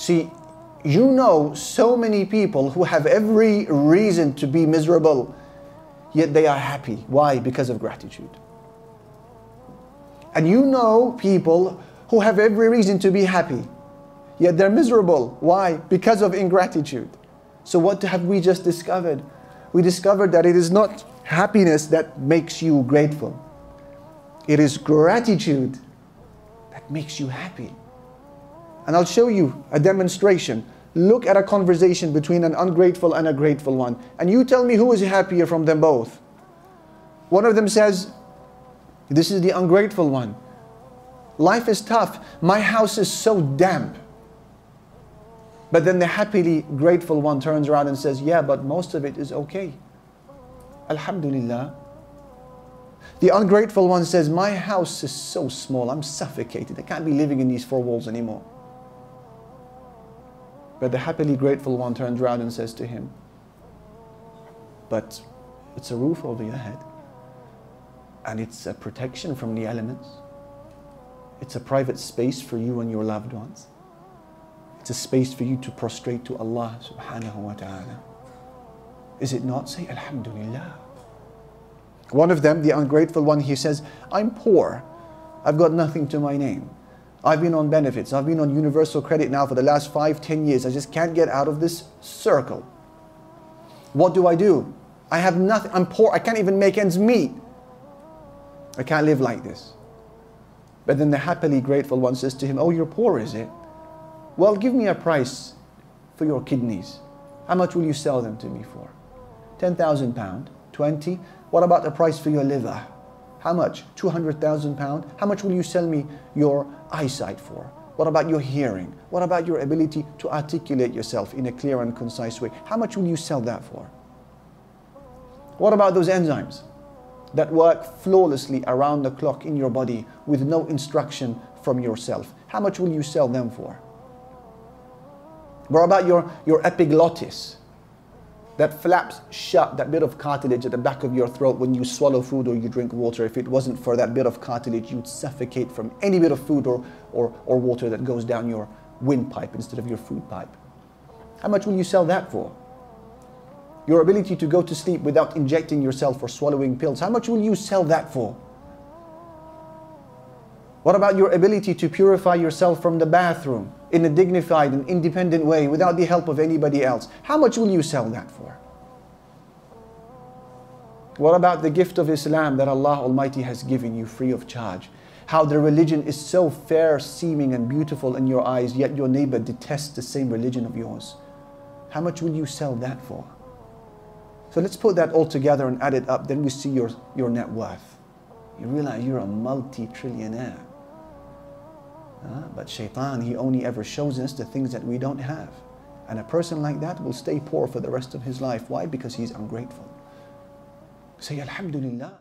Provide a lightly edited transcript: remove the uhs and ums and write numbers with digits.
See, you know so many people who have every reason to be miserable, yet they are happy. Why? Because of gratitude. And you know people who have every reason to be happy, yet they're miserable. Why? Because of ingratitude. So what have we just discovered? We discovered that it is not happiness that makes you grateful. It is gratitude that makes you happy. And I'll show you a demonstration. Look at a conversation between an ungrateful and a grateful one. And you tell me who is happier from them both. One of them says, this is the ungrateful one. Life is tough. My house is so damp. But then the happily grateful one turns around and says, yeah, but most of it is okay. Alhamdulillah. The ungrateful one says, my house is so small. I'm suffocated. I can't be living in these four walls anymore. But the happily grateful one turns around and says to him, but it's a roof over your head. And it's a protection from the elements. It's a private space for you and your loved ones. It's a space for you to prostrate to Allah subhanahu wa ta'ala. Is it not? Say Alhamdulillah. One of them, the ungrateful one, he says, I'm poor. I've got nothing to my name. I've been on benefits. I've been on universal credit now for the last 5-10 years. I just can't get out of this circle. What do? I have nothing. I'm poor. I can't even make ends meet. I can't live like this. But then the happily grateful one says to him, oh, you're poor, is it? Well, give me a price for your kidneys. How much will you sell them to me for? £10,000, 20. What about the price for your liver? How much? £200,000. How much will you sell me your eyesight for? What about your hearing? What about your ability to articulate yourself in a clear and concise way? How much will you sell that for? What about those enzymes that work flawlessly around the clock in your body with no instruction from yourself? How much will you sell them for? What about your epiglottis that flaps shut, that bit of cartilage at the back of your throat when you swallow food or you drink water? If it wasn't for that bit of cartilage, you'd suffocate from any bit of food or water that goes down your windpipe instead of your food pipe. How much will you sell that for? Your ability to go to sleep without injecting yourself or swallowing pills, how much will you sell that for? What about your ability to purify yourself from the bathroom in a dignified and independent way without the help of anybody else? How much will you sell that for? What about the gift of Islam that Allah Almighty has given you free of charge? How the religion is so fair seeming and beautiful in your eyes, yet your neighbor detests the same religion of yours. How much will you sell that for? So let's put that all together and add it up. Then we see your net worth. You realize you're a multi-trillionaire. But shaitan, he only ever shows us the things that we don't have. And a person like that will stay poor for the rest of his life. Why? Because he's ungrateful. Say Alhamdulillah.